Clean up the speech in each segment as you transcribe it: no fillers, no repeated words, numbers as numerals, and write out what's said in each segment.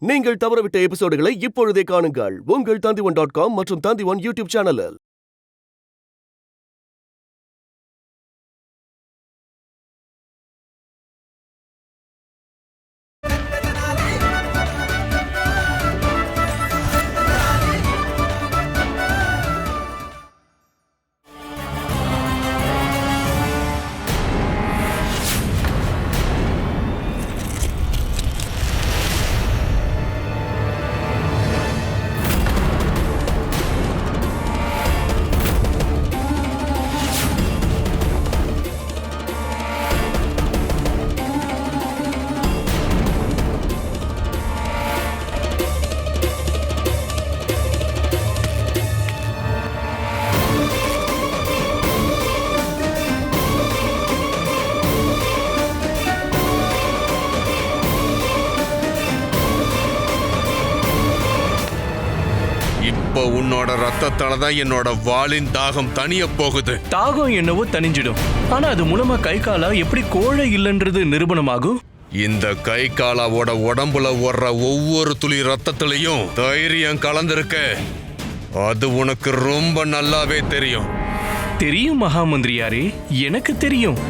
நீங்கள் தவறவிட்ட எபிசோடுகளை இப்பொழுதே காணுங்கள் உங்கள் Tandivan.com மற்றும் Tandivan யூடியூப் சேனலில். இப்ப உன்னோட ரத்தத்தாலதான் என்னோட வாளின் தாகம் தனிய போகுது. தாகம் என்னவோ தனிஞ்சிடும். ஆனா அது மூலமா கை காலா எப்படி கோழை இல்லைன்றது நிரூபணமாகும். இந்த கை காலாவோட உடம்புல ஓடுற ஒவ்வொரு துளி ரத்தத்திலையும் தைரியம் கலந்திருக்கு. அது உனக்கு ரொம்ப நல்லாவே தெரியும். தெரியும் மகாமந்திரியாரே, எனக்கு தெரியும்.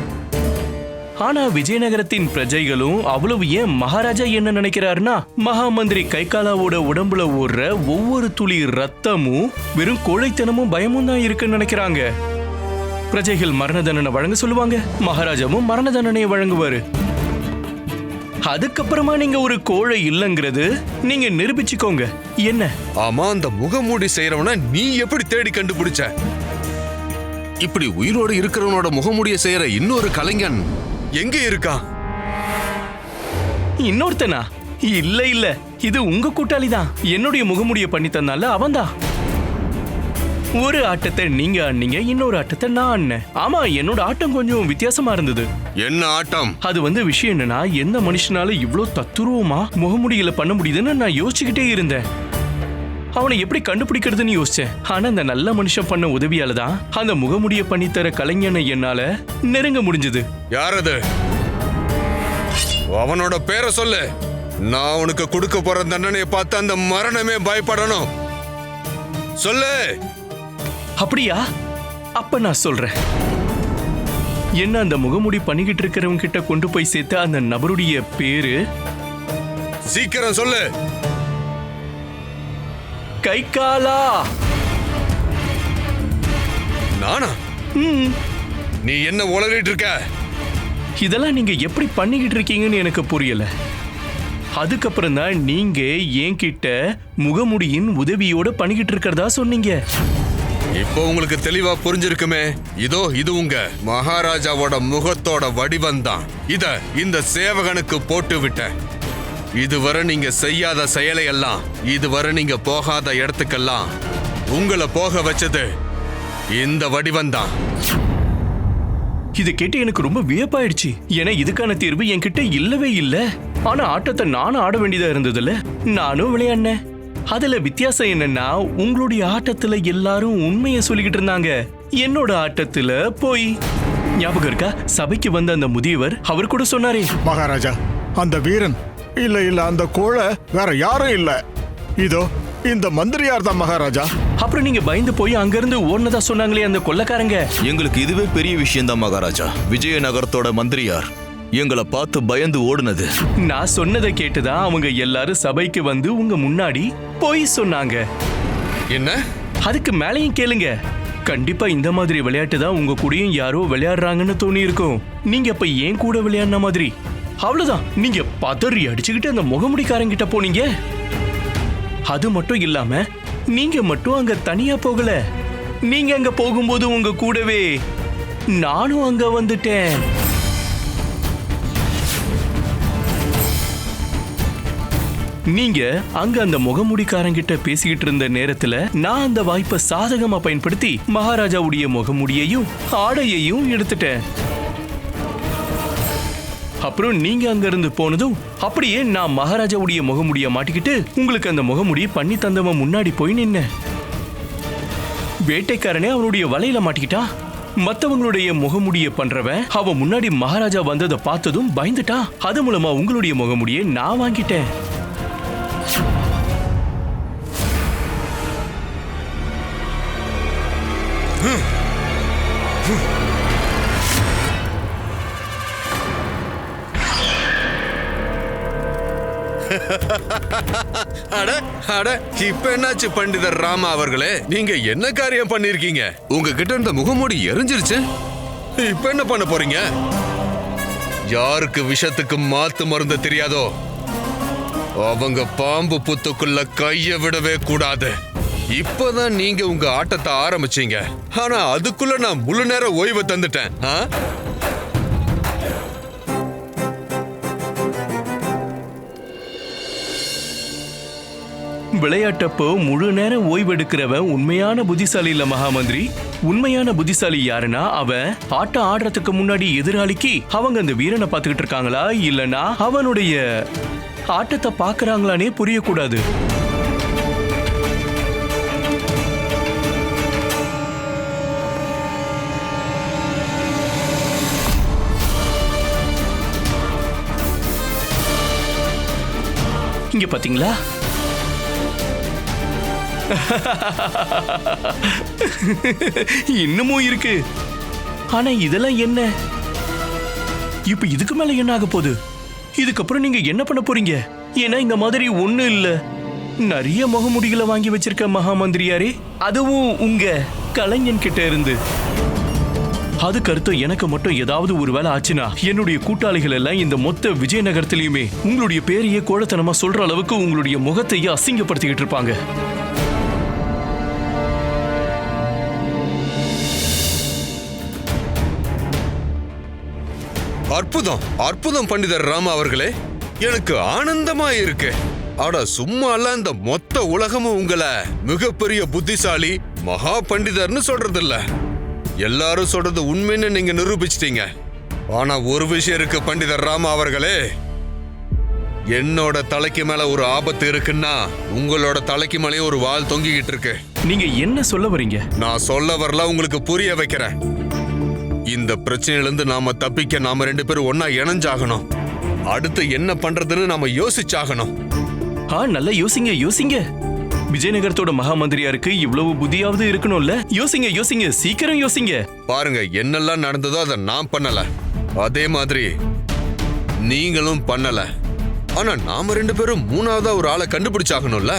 ஆனா விஜயநகரத்தின் பிரஜைகளும் அவ்வளவு ஏன் மகாராஜா என்ன நினைக்கிறாருன்னா, மகாமந்திரி கைகாலாவோட உடம்புல ஓடுற ஒவ்வொரு துளி ரத்தமும் வெறும் கோழைத்தனமும் பயமும் தான் இருக்குன்னு நினைக்கிறாங்க. பிரஜைகள் மரண தண்டனை வழங்க சொல்லுவாங்க, மகாராஜாவும் மரண தண்டனையை வழங்குவாரு. அதுக்கப்புறமா நீங்க ஒரு கோழை இல்லங்கிறது நீங்க நிரூபிச்சுக்கோங்க. என்ன? ஆமா, அந்த முகமூடி செய்யறவன நீ எப்படி தேடி கண்டுபிடிச்ச? இப்படி உயிரோடு இருக்கிறவனோட முகமூடிய செய்யற இன்னொரு கலைஞன் எங்க இருக்கா? இன்னொருத்தனா? இல்ல இல்ல, இது உங்க கூட்டாளி தான். என்னுடைய முகமூடிய பண்ணி தந்தால அவன்தான். ஒரு ஆட்டத்தை நீங்க ஆடினீங்க, இன்னொரு ஆட்டத்தை நான் ஆடினேன். ஆமா, என்னோட ஆட்டம் கொஞ்சம் வித்தியாசமா இருந்தது. என்ன ஆட்டம்? அது விஷயம் என்னன்னா, எந்த மனுஷனால இவ்வளவு தத்துருவமா முகமூடிகளை பண்ண முடியுதுன்னு நான் யோசிச்சுக்கிட்டே இருந்தேன். அவனை எப்படி கண்டுபிடிக்கிறதுன்னு யோசிச்சேன். ஆனா அந்த நல்ல மனுஷன் பண்ண உதவியால தான் அந்த முகமுடிய பண்ணித்தர கலைஞனை என்னால நெருங்க முடிஞ்சது. யாரது? அவனோட பேரை சொல்லு. நான் உனக்கு கொடுக்க போற தண்டனையை பார்த்து அந்த மரணமே பயப்படணும். சொல்லு. அப்படியா? அப்ப நான் சொல்றேன். என்ன அந்த முகமுடி பண்ணிக்கிட்டு இருக்கிறவங்க கிட்ட கொண்டு போய் சேர்த்த அந்த நபருடைய பேரு? சீக்கிரம் சொல்லு. கைகாலா. நானா? நீ என்ன உளறிட்டு இருக்க? இதெல்லாம் நீங்க எப்படி பண்ணிக்கிட்டு இருக்கீங்கன்னு எனக்கு புரியல. அதுக்கப்புறம் தான் நீங்க என்கிட்ட முகமுடியின் உதவியோட பண்ணிக்கிட்டு இருக்கிறதா சொன்னீங்க. இப்போ உங்களுக்கு தெளிவா புரிஞ்சிருக்குமே. இது உங்க மகாராஜாவோட முகத்தோட வடிவம் தான். இந்த சேவகனுக்கு போட்டு விட்டேன். இதுவரை நீங்க செய்யாத செயலை எல்லாம், இதுவரை நீங்க போகாத இடத்துக்கெல்லாம் உங்களை போக வச்சது இந்த வடிவம் தான். இதை கேட்டு எனக்கு ரொம்ப வியப்பாயிடுச்சு. ஏன்னா இதுக்கான தீர்வு என்கிட்ட இல்லவே இல்ல. ஆனா ஆட்டத்தை நானும் ஆட வேண்டியதா இருந்ததுல, நானும் விளையாடினேன். அதுல வித்தியாசம் என்னன்னா, உங்களுடைய ஆட்டத்துல எல்லாரும் உண்மையை சொல்லிக்கிட்டு இருந்தாங்க, என்னோட ஆட்டத்துல போய். ஞாபகம் இருக்கா? சபைக்கு வந்த அந்த முதியவர் அவர் கூட சொன்னாரே, மகாராஜா, அந்த வீரன் இல்ல அந்த கோழை வேற யாரும் இல்ல, இதோ இந்த மந்திரியார் தான் மகாராஜா. அப்புறம் நீங்க பயந்து போய் அங்கிருந்து ஓடுனதா சொன்னாங்களே அந்த கொள்ளக்காரங்க. எங்களுக்கு இதுவே பெரிய விஷயம் தான் மகாராஜா. விஜயநகரத்தோட மந்திரியார் எங்களை பார்த்து பயந்து ஓடுனது. நான் சொன்னதை கேட்டுதான் அவங்க எல்லாரும் சபைக்கு வந்து உங்க முன்னாடி போய் சொன்னாங்க. என்ன? அதுக்கு மேலையும் கேளுங்க. கண்டிப்பா இந்த மாதிரி விளையாட்டு தான் உங்க கூடயும் யாரோ விளையாடுறாங்கன்னு தோணி இருக்கும். நீங்க அப்ப ஏன் கூட விளையாடின மாதிரி. அவ்வளவுதான். நீங்க பதறி அடிச்சுக்கிட்டு அந்த முகமுடிக்காரங்கிட்ட போனீங்க. அது மட்டும் இல்லாம நீங்க மட்டும் அங்க தனியா போகல. நீங்க அங்க போகும்போது உங்க கூடவே நானும் அங்க வந்துட்டேன். நீங்க அங்க அந்த முகமுடிக்காரங்கிட்ட பேசிக்கிட்டு இருந்த நேரத்துல நான் அந்த வாய்ப்பை சாதகமா பயன்படுத்தி மகாராஜாவுடைய முகமுடியையும் ஆடையையும் எடுத்துட்டேன். அப்புறம் நீங்க அங்க இருந்து போனதும் அப்படியே நான் மகாராஜாவுடைய முகமுடிய மாட்டிக்கிட்டு உங்களுக்கு அந்த முகமுடிய பண்ணி தந்தவன் முன்னாடி போய் நின்ன. வேட்டைக்காரனே அவனுடைய வலையில மாட்டிக்கிட்டா. மத்தவங்களுடைய முகமுடிய பண்றவன் அவன் முன்னாடி மகாராஜா வந்ததை பார்த்ததும் பயந்துட்டான். அது மூலமா உங்களுடைய முகமுடியை நான் வாங்கிட்டேன். அட அட இப்ப என்னாச்சு பண்டிதர் ராமா அவர்களே? நீங்க என்ன காரியம் பண்ணிருக்கீங்க? உங்ககிட்ட இருந்த முகமூடி எரிஞ்சிருச்சு. இப்ப என்ன பண்ண போறீங்க? யாருக்கு விஷத்துக்கு மாத்து மருந்து தெரியாதோ அவங்க பாம்பு புத்துக்குள்ள கைய விடவே கூடாது. இப்பதான் நீங்க உங்க ஆட்டத்தை ஆரம்பிச்சீங்க. ஆனா அதுக்குள்ள நான் முழு நேர ஓய்வு தந்துட்டேன். விளையாட்டப்போ முழு நேரம் ஓய்வெடுக்கிறவன் உண்மையான புத்திசாலி இல்ல மகாமந்திரி. உண்மையான புத்திசாலி யாருன்னா அவன் ஆட்டம் ஆடுறதுக்கு முன்னாடி எதிராளிக்கு அவங்க அந்த வீரனை பார்த்துக்கிட்டு இருக்காங்களா இல்லனா அவனுடைய ஆட்டத்தை பாக்குறாங்களானே புரியக்கூடாது. இங்க பாத்தீங்களா? இன்னமும் இருக்கு. ஆனா இதெல்லாம் என்ன? இப்ப இதுக்கு மேல என்ன ஆக போகுது? இதுக்கப்புறம் நீங்க என்ன பண்ண போறீங்க? ஏன்னா இந்த மாதிரி ஒண்ணு இல்ல, நிறைய முகமுடிகளை வாங்கி வச்சிருக்க மகாமந்திரியாரே, அதுவும் உங்க கலைஞன் கிட்ட இருந்து. அதுக்கு அர்த்தம் எனக்கு மட்டும் ஏதாவது ஒரு வேலை ஆச்சுன்னா என்னுடைய கூட்டாளிகள் எல்லாம் இந்த மொத்த விஜயநகரத்திலயுமே உங்களுடைய பேரையே கோழத்தனமா சொல்ற அளவுக்கு உங்களுடைய முகத்தையே அசிங்கப்படுத்திக்கிட்டு இருப்பாங்க. அற்புதம் அற்புதம் பண்டிதர் ராமா அவர்களே, எனக்கு ஆனந்தமா இருக்கு. ஆனா சும்மா இல்ல, இந்த மொத்த உலகமும் உங்களை மிகப்பெரிய புத்திசாலி மகா பண்டிதர்னு சொல்றது இல்ல. எல்லாரும் சொல்றது உண்மைன்னு நீங்க நிரூபிச்சிட்டீங்க. ஆனா ஒரு விஷயம் இருக்கு பண்டிதர் ராமா அவர்களே, என்னோட தலைக்கு மேல ஒரு ஆபத்து இருக்குன்னா உங்களோட தலைக்கு மேலே ஒரு வால் தொங்கிக்கிட்டு இருக்கு. நீங்க என்ன சொல்ல வரீங்க? நான் சொல்ல வரல, உங்களுக்கு புரிய வைக்கிறேன். இந்த பிரச்சனையிலிருந்து நாம தப்பிக்க நாம 2 பேரும் ஒன்னா இணைஞ்சாகணும். அடுத்து என்ன பண்றதுன்னு நாம யோசிச்சாகணும். நல்லா யோசிங்க யோசிங்க. விஜயநகரத்தோட மகாமந்திரியாருக்கு இவ்வளவு புத்தியாவது இருக்கணும்ல. யோசிங்க யோசிங்க, சீக்கிரம் யோசிங்க. பாருங்க, என்னெல்லாம் நடந்ததோ அதை நான் பண்ணல, அதே மாதிரி நீங்களும் பண்ணல. ஆனா நாம 2 பேரும் 3ஆவதா ஒரு ஆளை கண்டுபிடிச்சாகணும்ல.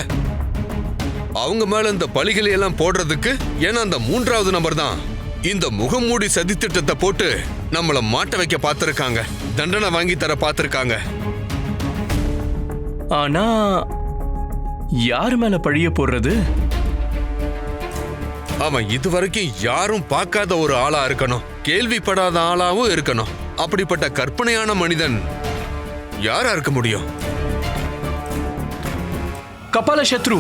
அவங்க மேல இந்த பழிகளை எல்லாம் போடுறதுக்கு, ஏன்னா அந்த 3ஆவது நபர் தான் இந்த முகமூடி சதித்திட்டத்தை போட்டு நம்மள மாட்ட வைக்க பார்த்திருக்காங்க, தண்டனை வாங்கி தர பார்த்திருக்காங்க. ஆனா யார் மேல பழிய போடுறது? அவன் இதுவரைக்கும் யாரும் பார்க்காத ஒரு ஆளா இருக்கணும், கேள்விப்படாத ஆளாவும் இருக்கணும். அப்படிப்பட்ட கற்பனையான மனிதன் யாரா இருக்க முடியும்? கபால சத்ரு.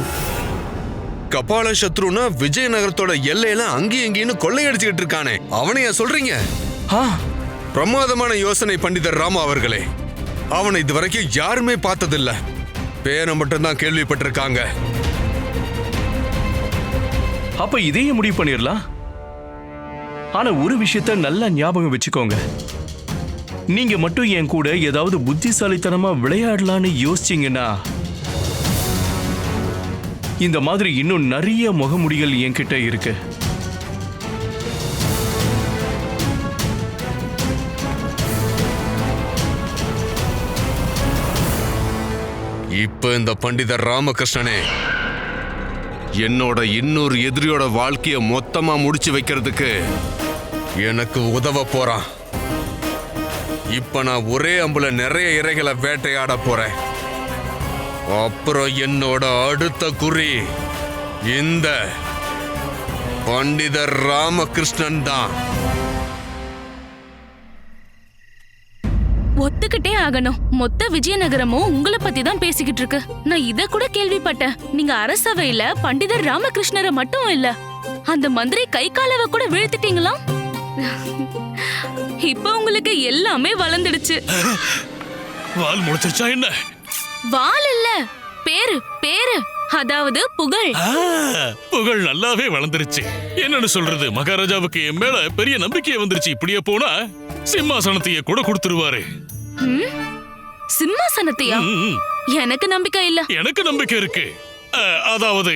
கபால சத்ருனா விஜயநகரத்தோட எல்லையெல்லாம் அங்கேயும் இங்கேயும் கொள்ளையடிச்சுக்கிட்டு இருக்கானே, அவனையா சொல்றீங்க? பிரமாதமான யோசனை பண்டிதர் ராமா அவர்களே. அவனை இதுவரைக்கும் யாருமே பார்த்ததில்ல, பேரை மட்டும்தான் கேள்விப்பட்டிருக்காங்க. அப்ப இதையே முடிவு பண்ணிடலாம். ஆனா ஒரு விஷயத்த நல்லா ஞாபகம் வச்சுக்கோங்க. நீங்க மட்டும் என் கூட ஏதாவது புத்திசாலித்தனமா விளையாடலான்னு யோசிச்சீங்கன்னா இந்த மாதிரி இன்னும் நிறைய முகமுடிகள் என்கிட்ட இருக்கு. இப்ப இந்த பண்டிதர் ராமகிருஷ்ணனே என்னோட இன்னொரு எதிரியோட வாழ்க்கைய மொத்தமா முடிச்சு வைக்கிறதுக்கு எனக்கு உதவ போறான். இப்ப நான் ஒரே அம்புல நிறைய இரைகளை வேட்டையாட போறேன். அப்புறம் என்னோட அடுத்த குறி இந்த பண்டிதர் ராமகிருஷ்ணன் தான். ஒத்துக்கிட்டே ஆகணும். மொத்த விஜயநகரமும் உங்களை பத்தி தான் பேசிக்கிட்டு இருக்கு. நான் இத கூட கேள்விப்பட்டேன். நீங்க அரசவையில பண்டிதர் ராமகிருஷ்ணரை மட்டும் இல்ல, அந்த மந்திரி கை காலவ கூட வீழ்த்திட்டீங்களா? இப்ப உங்களுக்கு எல்லாமே வளர்ந்துடுச்சு. வால் முளைச்சிருச்சா என்ன? வால் இல்ல, பேரு பேரு, அதாவது புகழ். புகழ் நல்லாவே வளர்ந்துருச்சு. என்னன்னு சொல்றது, மகாராஜாவுக்கு என் மேல பெரிய நம்பிக்கை வந்துருச்சு. இப்படியே போனா சிம்மாசனத்தையே கூட கொடுத்துருவாரு. சிம்மாசனத்தையா? எனக்கு நம்பிக்கை இல்ல. எனக்கு நம்பிக்கை இருக்கு. அதாவது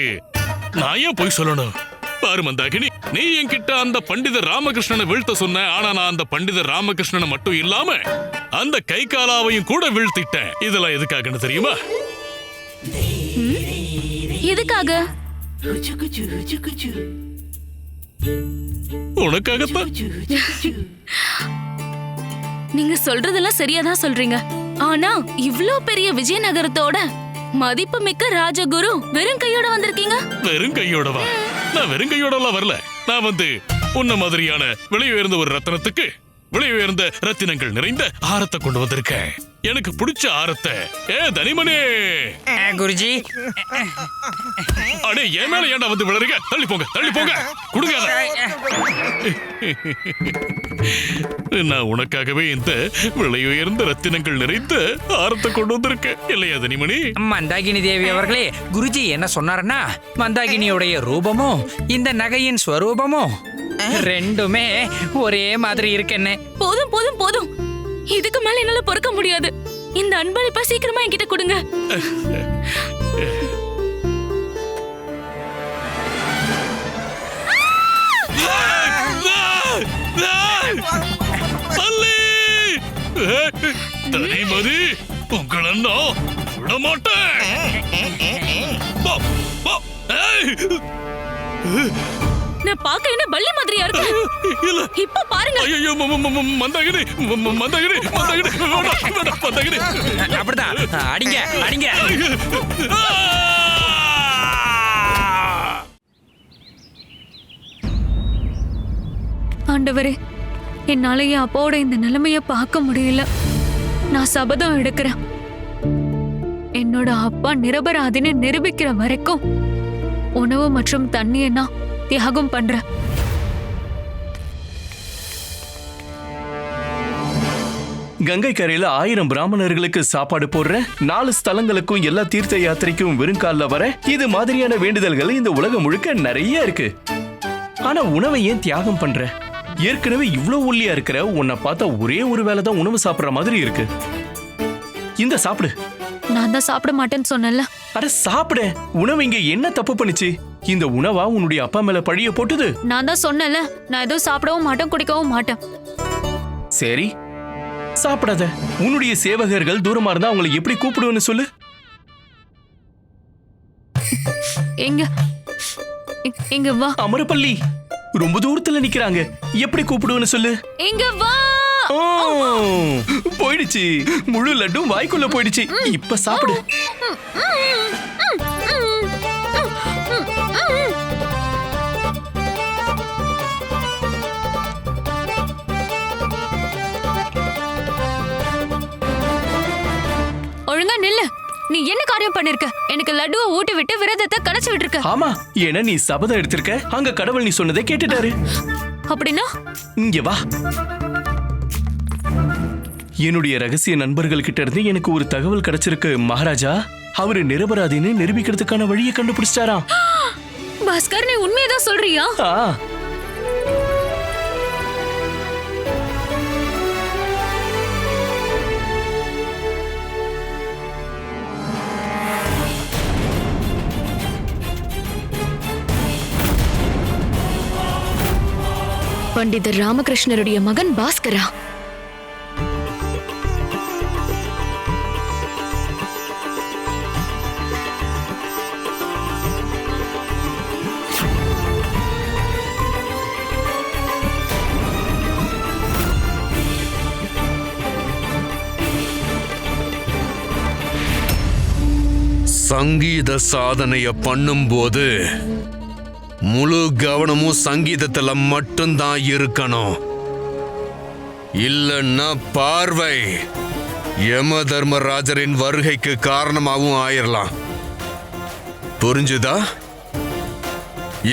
நான் ஏன் போய் சொல்லணும்? பாரு மந்தாகினி, நீ என்கிட்ட அந்த பண்டிதர் ராமகிருஷ்ணனை வீழ்த்த சொன்ன. ஆனா நான் அந்த பண்டிதர் ராமகிருஷ்ணனை மட்டும் இல்லாம அந்த கை காலாவையும் கூட வீழ்த்திட்டேன். இதெல்லாம் எதுக்காகன்னு தெரியுமா? எதுக்காக? உனக்காகத்தான். நீங்க சொல்றதெல்லாம் சரியாதான் சொல்றீங்க. ஆனா இவ்ளோ பெரிய விஜயநகரத்தோட மதிப்புமிக்க ராஜகுரு வெறும் கையோட வந்திருக்கீங்க. வெறும் கையோடவா? நான் வெறும் கையோடலாம் வரல. நான் உன்ன மாதிரியான விலை உயர்ந்த ஒரு ரத்தினத்துக்கு விலை உயர்ந்த ரத்தினங்கள் நிறைந்த ஆரத்தை கொண்டு வந்திருக்கேன். எனக்கு பிடிச்ச ஆரத்தை. தனிமனே குருஜி, அடே என் மேல ஏன்டா வந்து விளறீங்க? தள்ளி போங்க, தள்ளி போங்க, கொடுங்க. நான் உனக்காகவே இந்த விலை உயர்ந்த ரத்தினங்கள் நிறைந்த ஆரத்தை கொண்டு வந்திருக்கேன் இல்லையா தனிமணி? மந்தாகினி தேவி அவர்களே, குருஜி என்ன சொன்னாருன்னா, மந்தாகினியுடைய ரூபமும் இந்த நகையின் ஸ்வரூபமும் ரெண்டுமே ஒரே மாதிரி இருக்குன்னு. போதும் போதும் போதும், இதுக்கு மேல என்னால பொறுக்க முடியாது. இந்த அன்பளிப்பை சீக்கிரமா என்கிட்ட கொடுங்க. தனிமதி, உங்களை நான் விட மாட்டேன். நான் பார்க்க என்ன பள்ளி மாதிரியா இருக்கு? இல்ல, இப்ப பாருங்க. ஐயோ, மந்தாகினி, மந்தாகினி, மந்தாகினி, வேண்டாம், மந்தாகினி. அப்படிதான், அடிங்க அடிங்க. ஆண்டவரே, என்னால என் அப்பாவோட இந்த நிலைமைய பார்க்க முடியல. நான் சபதம் எடுக்கிறேன், என்னோட அப்பா நிரபராதின்னு நிரூபிக்கிற வரைக்கும் உணவு மற்றும் தண்ணியை நான் தியாகம் பண்றேன். கங்கை கரையில 1000 பிராமணர்களுக்கு சாப்பாடு போடுற, 4 ஸ்தலங்களுக்கும் எல்லா தீர்த்த யாத்திரைக்கும் வெறுங்கால வர, இது மாதிரியான வேண்டுதல்கள் இந்த உலகம் முழுக்க நிறைய இருக்கு. ஆனா உணவை ஏன் தியாகம் பண்ற? ஏற்கனவே இவ்வளவு ஒல்லியா இருக்கிற உன்னை பார்த்தா ஒரே ஒரு வேளை தான் உணவு சாப்பிடுற மாதிரி இருக்கு. இந்த சாப்பிடு. நான் தான் சாப்பிட மாட்டேன்னு சொன்னேன்ல. அட சாப்பிட. உணவு இங்க என்ன தப்பு பண்ணுச்சு? இந்த உணவா உன்னுடைய அப்பா மேல பழிய போட்டுது? நான் தான் சொன்னேன்ல, நான் எதுவும் சாப்பிடவும் மாட்டேன், குடிக்கவும் மாட்டேன். சரி, சாப்பிடாத. உன்னுடைய சேவகர்கள் தூரமா இருந்தா அவங்களை எப்படி கூப்பிடுவேன்னு சொல்லு. எங்க எங்க வா. அமரப்பள்ளி ரொம்ப தூரத்துல நிக்கிறாங்க, எப்படி கூப்பிடுவேன்னு சொல்லு. எங்க வா. ஓ, போயிடுச்சு. முழு லட்டும் வாய்க்குள்ள போயிடுச்சு. இப்ப சாப்பிடு. ஒழுங்கா நில்லு. நீ என்ன காரியம் பண்ணிருக்க? எனக்கு லட்டுவை ஊட்டி விட்டு விரதத்தை கலைச்சு விட்டுருக்க. ஆமா, ஏன்னா நீ சபதம் எடுத்திருக்க. அங்க கடவுள் நீ சொன்னதை கேட்டுட்டாரு. அப்படின்னா இங்க வா. என்னுடைய ரகசிய நண்பர்கள் கிட்ட இருந்து எனக்கு ஒரு தகவல் கிடைச்சிருக்கு மகாராஜா. அவரு நிரபராதின்னு நிரூபிக்கிறதுக்கான வழியை கண்டுபிடிச்சிட்டாராம். பாஸ்கர், நீ உண்மையதான் சொல்றியா? பண்டிதர் ராமகிருஷ்ணருடைய மகன் பாஸ்கரா? சங்கீத சாதனைய பண்ணும்போது முழு கவனமும் சங்கீதத்துல மட்டும்தான் இருக்கணும். இல்லன்னா பார்வை யம தர்மராஜரின் வருகைக்கு காரணமாகவும் ஆயிரலாம். புரிஞ்சுதா?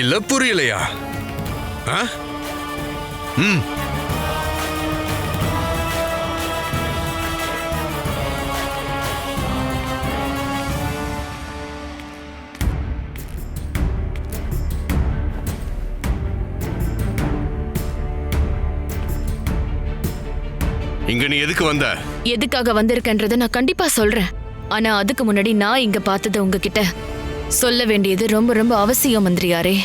இல்ல புரியலையா? இங்க நீ எதுக்கு வந்த? எதுக்காக வந்திருக்கன்றத நான் கண்டிப்பா சொல்றேன். ஆனா அதுக்கு முன்னாடி நான் இங்க பார்த்தது உங்ககிட்ட சொல்ல வேண்டியது ரொம்ப ரொம்ப அவசியம் மந்திரியாரே.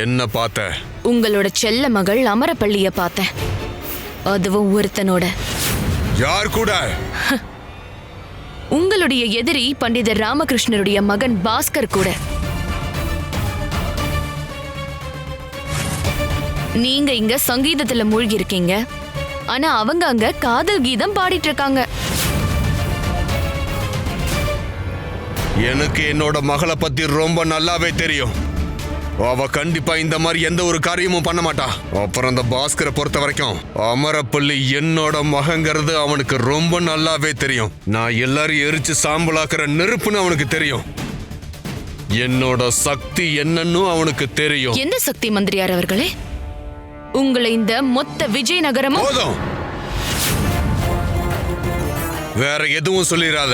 என்ன பார்த்த? உங்களோட செல்ல மகள் அமரப்பள்ளிய பார்த்தேன். அதுவும் ஒருத்தனோட. யார் கூட? உங்களுடைய எதிரி பண்டிதர் ராமகிருஷ்ணருடைய மகன் பாஸ்கர் கூட. நீங்க இங்க சங்கீதத்துல மூழ்கி இருக்கீங்க, ஆனா அவங்க அங்க காதல் கீதம் பாடிட்டு இருக்காங்க. எனக்கு என்னோட மகளை பத்தி ரொம்ப நல்லாவே தெரியும். அவ கண்டிப்பா இந்த மாதிரி எந்த ஒரு காரியமும் பண்ண மாட்டா. அப்புறம் அந்த பாஸ்கரை பொறுத்த வரைக்கும் அமரப்பள்ளி என்னோட மகங்கிறது அவனுக்கு ரொம்ப நல்லாவே தெரியும். நான் எல்லாரையும் எரிச்சு சாம்பலாக்குற நெருப்புன்னு அவனுக்கு தெரியும். என்னோட சக்தி என்னன்னு அவனுக்கு தெரியும். என்ன சக்தி மந்திரியார் அவர்களே? உங்களை இந்த மொத்த விஜயநகரமும் போதும், வேற எதுவும் சொல்லிடாத.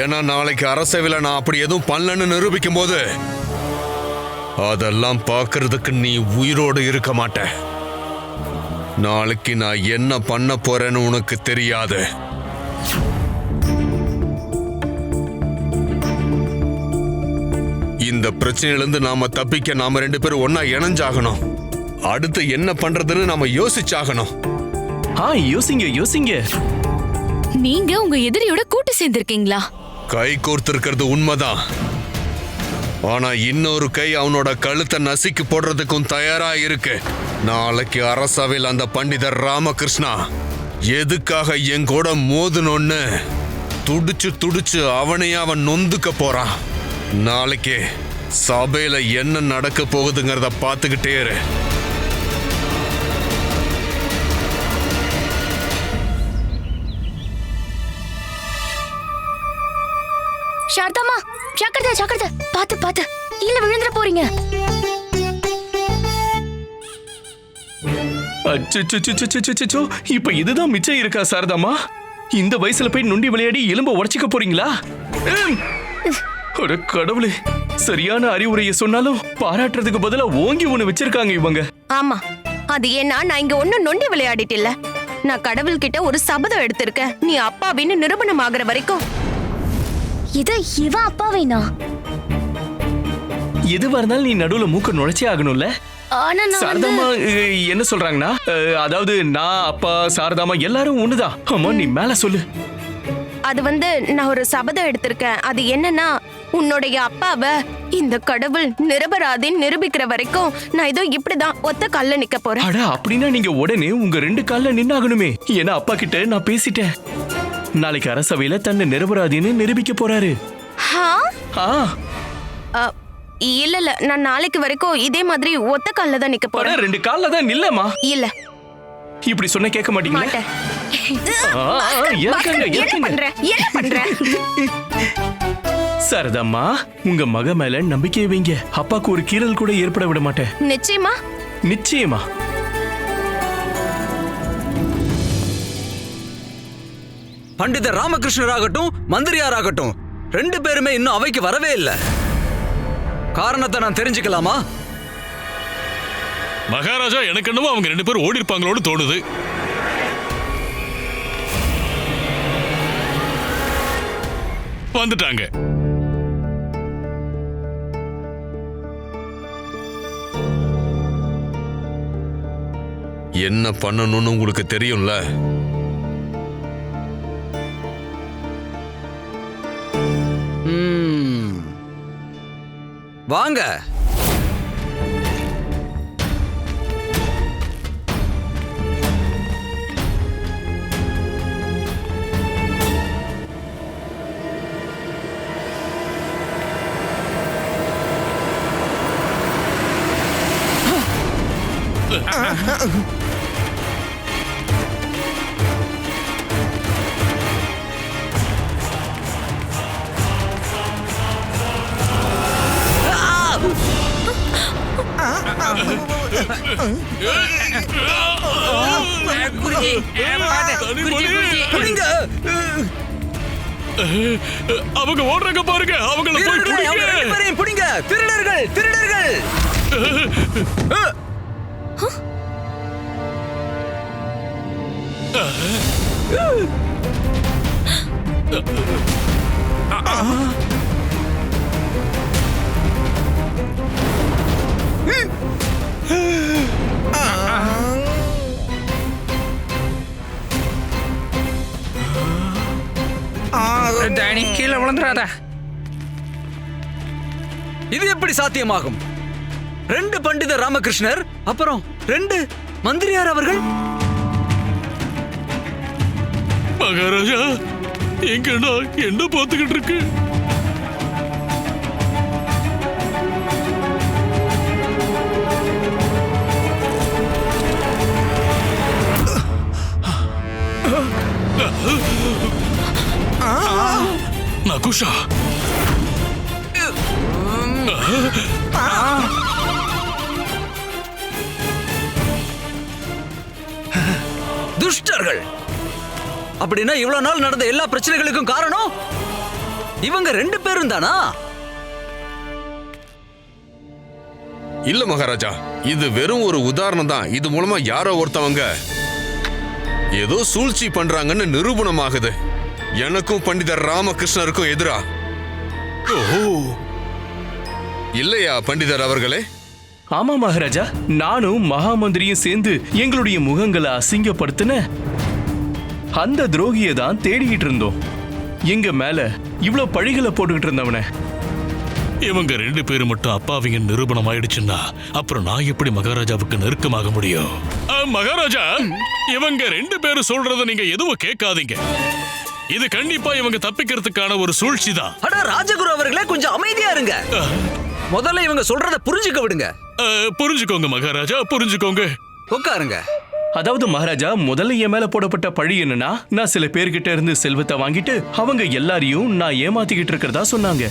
ஏன்னா நாளைக்கு அரசவையில் நான் அப்படி எதுவும் பண்ணலன்னு நிரூபிக்கும் போது அதெல்லாம் பார்க்கறதுக்கு நீ உயிரோடு இருக்க மாட்ட. நாளைக்கு நான் என்ன பண்ண போறேன்னு உனக்கு தெரியாது. இந்த பிரச்சனையிலிருந்து நாம தப்பிக்க நாம 2 பேரும் ஒன்னா இணைஞ்சாகணும். அடுத்து என்ன பண்றதுன்னு நாம யோசிச்சாகணும். யோசிங்க. நீங்க உங்க எதிரியோட கூட்டு சேர்ந்திருக்கீங்களா? கை கோர்த்திருக்கிறது உண்மைதான். ஆனா இன்னொரு கை அவனோட கழுத்தை நசுக்கி போடுறதுக்கும் தயாரா இருக்கு. நாளைக்கு அரசவையில் அந்த பண்டிதர் ராமகிருஷ்ணா எதுக்காக என் கூட மோதுனோன்னு துடிச்சு அவனையே அவன் நொந்துக்க போறான். நாளைக்கு சபையில என்ன நடக்க போகுதுங்கிறத பார்த்துக்கிட்டே இரு. சாரதாமா, ஜாக்கிரதை, பாத்து கீழே விழுந்துற போறீங்க. அச்சோ, இப்ப இதுதான் மிச்சம் இருக்கா சாரதாமா? இந்த வயசுல போய் நொண்டி விளையாடி எலும்ப உடைச்சிக்க போறீங்களா? கடவுளே, சரியான அறிவுரையை சொன்னாலும் பாராட்டுறதுக்கு பதிலா ஓங்கி ஒண்ணு வச்சிருக்காங்க இவங்க. ஆமா, அது ஏன்னா நான் இங்க ஒன்னும் நொண்டி விளையாடிட்டு இல்ல. நான் கடவுள் கிட்ட ஒரு சபதம் எடுத்திருக்கேன். நீ அப்பாவின்னு நிரூபணம் ஆகுற வரைக்கும். இது இவ அப்பாவேனா? எதுவா இருந்தாலும் நீ நடுவுல மூக்க நுழைச்சே ஆகணும்ல. சாரதாமா என்ன சொல்றாங்கன்னா, அதாவது நான் அப்பா சாரதாமா எல்லாரும் ஒண்ணுதான். ஆமா, நீ மேல சொல்லு. அது நான் ஒரு சபதம் எடுத்திருக்கேன். அது என்னன்னா, உன்னுடைய அப்பாவை இந்த கடவுள் நிரபராதின்னு நிரூபிக்கிற வரைக்கும் நான் இதோ இப்படிதான் ஒத்த கால்ல நிக்க போறேன். அட, அப்படின்னா நீங்க உடனே உங்க 2 கால்ல நின்னாகணுமே. ஏன்னா அப்பா கிட்ட நான் பேசிட்டேன். நாளைக்கு அரசவையில தன்னை நிரபராதின்னு நிரூபிக்க போறாரு. இல்ல, நான் நாளைக்கு வரைக்கும் இதே மாதிரி ஒத்த கால்ல தான் நிக்க போறேன். 2 கால்ல தான் நில்லமா? இல்ல, இப்படி சொன்ன கேட்க மாட்டீங்க. என்ன பண்ற? சாரதாம்மா, உங்க மக மேல நம்பிக்கையை வைங்க. அப்பாக்கு ஒரு கீறல் கூட ஏற்பட விட மாட்டேன். நிச்சயமா. பண்டிதர் ராமகிருஷ்ணராகட்டும் மந்திரியாராகட்டும் 2 பேருமே இன்னும் அவைக்கு வரவே இல்லை. காரணத்தை நான் தெரிஞ்சுக்கலாமா? மகாராஜா, எனக்கு என்னமோ அவங்க 2 பேரும் ஓடி இருப்பாங்களோடு தோணுது. வந்துட்டாங்க. என்ன பண்ணணும்னு உங்களுக்கு தெரியும்ல. வாங்க. அவங்க ஓடுறாங்க பாருங்க. அவங்கள போய் புடிங்க. திருடர்கள். கூடாதா? இது எப்படி சாத்தியமாகும்? 2 பண்டிதர் ராமகிருஷ்ணர், அப்புறம் 2 மந்திரியார் அவர்கள். மகாராஜா, எங்கடா என்ன பார்த்துக்கிட்டு இருக்கு? நகுஷா, துஷ்டர்கள்! அப்படின்னா இவ்வளவு நாள் நடந்த எல்லா பிரச்சனைகளுக்கும் காரணம் இவங்க 2 பேரும் தானா? இல்ல மகாராஜா, இது வெறும் ஒரு உதாரணம் தான். இது மூலமா யாரோ ஒருத்தவங்க ஏதோ சூழ்ச்சி பண்றாங்கன்னு நிரூபணமாகுது. எனக்கும் பண்டிதர் ராமகிருஷ்ணருக்கும் எதிரா. இல்லையா பண்டிதர் அவர்களே? ஆமா மகாராஜா, நானும் மகாமந்திரியும் சேர்ந்து எங்களுடைய முகங்களை அசிங்கப்படுத்தின அந்த துரோகியை தான் தேடிக்கிட்டு இருந்தோம். எங்க மேல இவ்வளவு பழிகளை போட்டுக்கிட்டு இருந்தவன. இவங்க 2 பேரும் மட்டும் அப்பாவிங்க நிரூபணம் ஆயிடுச்சுன்னா அப்புறம் நான் எப்படி மகாராஜாவுக்கு நெருக்கமாக முடியும்? மகாராஜா, இவங்க 2 பேரும் சொல்றத நீங்க எதுவும் கேட்காதீங்க. இது கண்டிப்பா இவங்க தப்பிக்கிறதுக்கான ஒரு சூழ்ச்சி தான். அட ராஜகுரு அவர்களே, கொஞ்சம் அமைதியா இருங்க. முதல்ல இவங்க சொல்றத புரிஞ்சுக்க விடுங்க. புரிஞ்சுக்கோங்க மகாராஜா, புரிஞ்சுக்கோங்க. உட்காருங்க. அதாவது மகாராஜா, முதல்ல என் மேல போடப்பட்ட பழி என்னன்னா, நான் சில பேர்கிட்ட இருந்து செல்வத்தை வாங்கிட்டு அவங்க எல்லாரையும் நான் ஏமாத்திக்கிட்டு இருக்கிறதா சொன்னாங்க.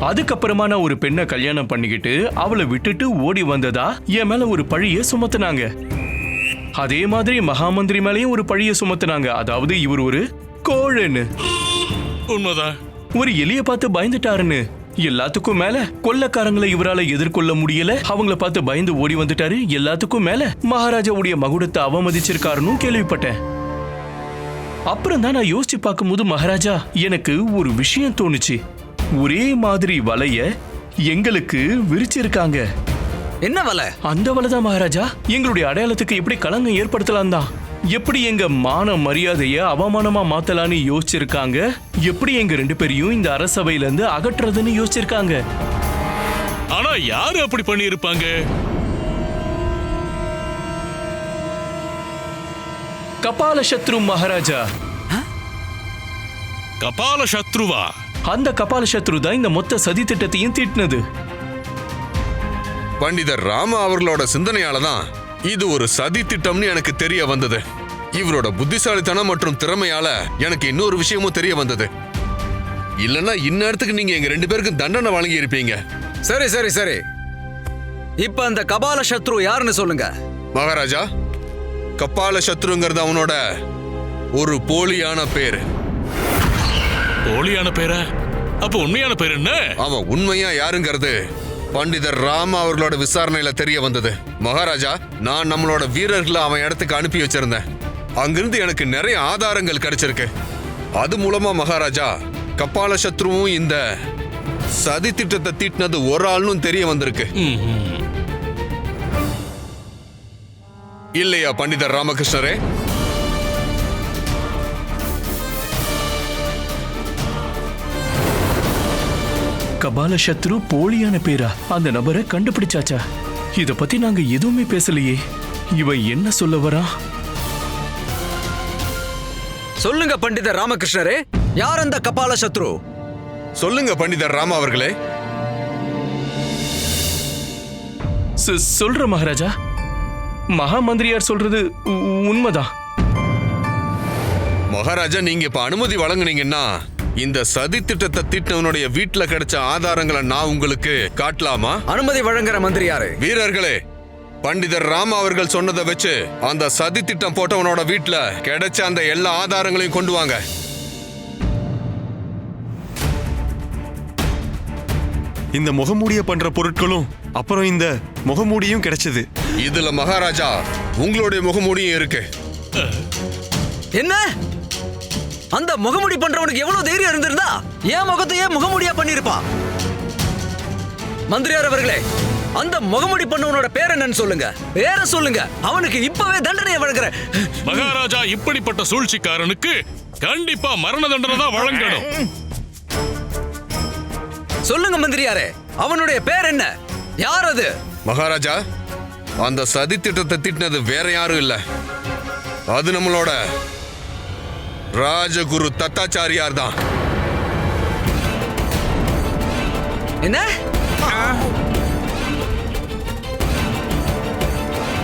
அதுக்கப்புறமா நான் ஒரு பெண்ணை கல்யாணம் பண்ணிக்கிட்டு அவளை விட்டுட்டு ஓடி வந்ததா என் மேல ஒரு பழிய சுமத்துனாங்க. அதே மாதிரி மகாமந்திரி மேலேயும் ஒரு பழிய சுமத்துனாங்க. அதாவது இவர் ஒரு கோழன்னு. உண்மைதான். ஒரு எலிய பார்த்து பயந்துட்டாருன்னு. எல்லாத்துக்கும் மேல கொள்ளக்காரங்களை இவரால எதிர்கொள்ள முடியல, அவங்கள பார்த்து பயந்து ஓடி வந்துட்டாரு. எல்லாத்துக்கும் மேல மகாராஜாவுடைய மகுடத்தை அவமதிச்சிருக்காருன்னு கேள்விப்பட்டேன். அப்புறம் தான் நான் யோசிச்சு பார்க்கும்போது மகாராஜா, எனக்கு ஒரு விஷயம் தோணுச்சு. ஒரே மாதிரி வலைய எங்களுக்கு விரிச்சிருக்காங்க. என்ன வலை? அந்த வலை தான் மகாராஜா. எங்களுடைய அடையாளத்துக்கு எப்படி களங்கம் ஏற்படுத்தலாம் தான், எப்படி எங்க மான மரியாதைய அவமானமா மாத்தலான்னு யோசிச்சிருக்காங்க, எப்படி எங்க 2 பேரையும் இந்த அரசவையில இருந்து அகற்றுறதுன்னு யோசிச்சிருக்காங்க. ஆனா யாரு அப்படி பண்ணி இருப்பாங்க? கபால சத்ரு மகாராஜா. கபால சத்ருவா? அந்த கபால சத்ரு தான் இந்த மொத்த சதி திட்டத்தையும் தீட்டினது. பண்டிதர் ராம அவர்களோட சிந்தனையால தான் இது ஒரு சதி திட்டம்னு எனக்கு தெரிய வந்தது. இவரோட புத்திசாலித்தனம் மற்றும் திறமையால எனக்கு இன்னொரு விஷயமும் தெரிய வந்தது. இல்லன்னா இந்நேரத்துக்கு நீங்க எங்க 2 பேருக்கும் தண்டனை வழங்கி இருப்பீங்க. சரி சரி சரி, இப்ப அந்த கபால சத்ரு யாருன்னு சொல்லுங்க. மகாராஜா, கபால சத்ருங்கிறது அவனோட ஒரு போலியான பேரு. போலியான பேரா? அப்ப உண்மையான பேர் என்ன? அவன் உண்மையா யாருங்கிறது பண்டிதர் ராம அவர்களோட விசாரணையில தெரிய வந்தது. மகாராஜா, நான் நம்மளோட வீரர்களை அவன் இடத்துக்கு அனுப்பி வச்சிருந்தேன். அங்கிருந்து எனக்கு நிறைய ஆதாரங்கள் கிடைச்சிருக்கு. அது மூலமா மகாராஜா, கபால சத்ருவும் இந்த சதி திட்டத்தை தீட்டினது ஒரு ஆள்னு தெரிய வந்திருக்கு. இல்லையா பண்டிதர் ராமகிருஷ்ணரே? கபால சத்ரு போலியான பேரா? அந்த நபரை கண்டுபிடிச்சாச்சா? இத பத்தி நாங்க எதுவுமே பேசலையே. இவன் என்ன சொல்ல வரா? சொல்லுங்க பண்டிதர் ராமகிருஷ்ணரே, யார் அந்த கபால சத்ரு? சொல்லுங்க பண்டிதர் ராம அவர்களே. சொல்ற மகாராஜா, மகாமந்திரியார் சொல்றது உண்மைதான். மகாராஜா, நீங்க இப்ப அனுமதி வழங்குனீங்கன்னா இந்த சதி திட்டத்தை தீட்டினவனுடைய வீட்டுல கிடைச்ச ஆதாரங்களை நான் உங்களுக்கு காட்டலாமா? அனுமதி வழங்குற மந்திரி யாரு? வீரர்களே, பண்டிதர் ராம அவர்கள் சொன்னதை வச்சு அந்த சதி திட்டம் போட்டவனோட வீட்டுல கிடைச்ச அந்த எல்லா ஆதாரங்களையும் கொண்டு வாங்க. இந்த முகமூடிய பண்ற பொருட்களும் அப்புறம் இந்த முகமூடியும் கிடைச்சது. இதுல மகாராஜா உங்களுடைய முகமூடியும் இருக்கு. என்ன? அந்த முகமுடி பண்றவனுக்கு எவ்வளவு தைரியம் இருந்திருந்தா ஏன் முகத்தையே முகமுடியா பண்ணிருப்பான்? மந்திரியார் அவர்களே, அந்த முகமுடி பண்ணவனோட பேர் என்னன்னு சொல்லுங்க. பேரை சொல்லுங்க, அவனுக்கு இப்பவே தண்டனையை வழங்குறேன். மகாராஜா, இப்படிப்பட்ட சூழ்ச்சிக்காரனுக்கு கண்டிப்பா மரண தண்டனை தான் வழங்கணும். சொல்லுங்க மந்திரியாரே, அவனுடைய பேர் என்ன? யார் அது? மகாராஜா, அந்த சதி திட்டத்தை திட்டினது வேற யாரும் இல்ல, அது நம்மளோட ராஜகுரு தத்தாச்சாரியார் தான். என்ன?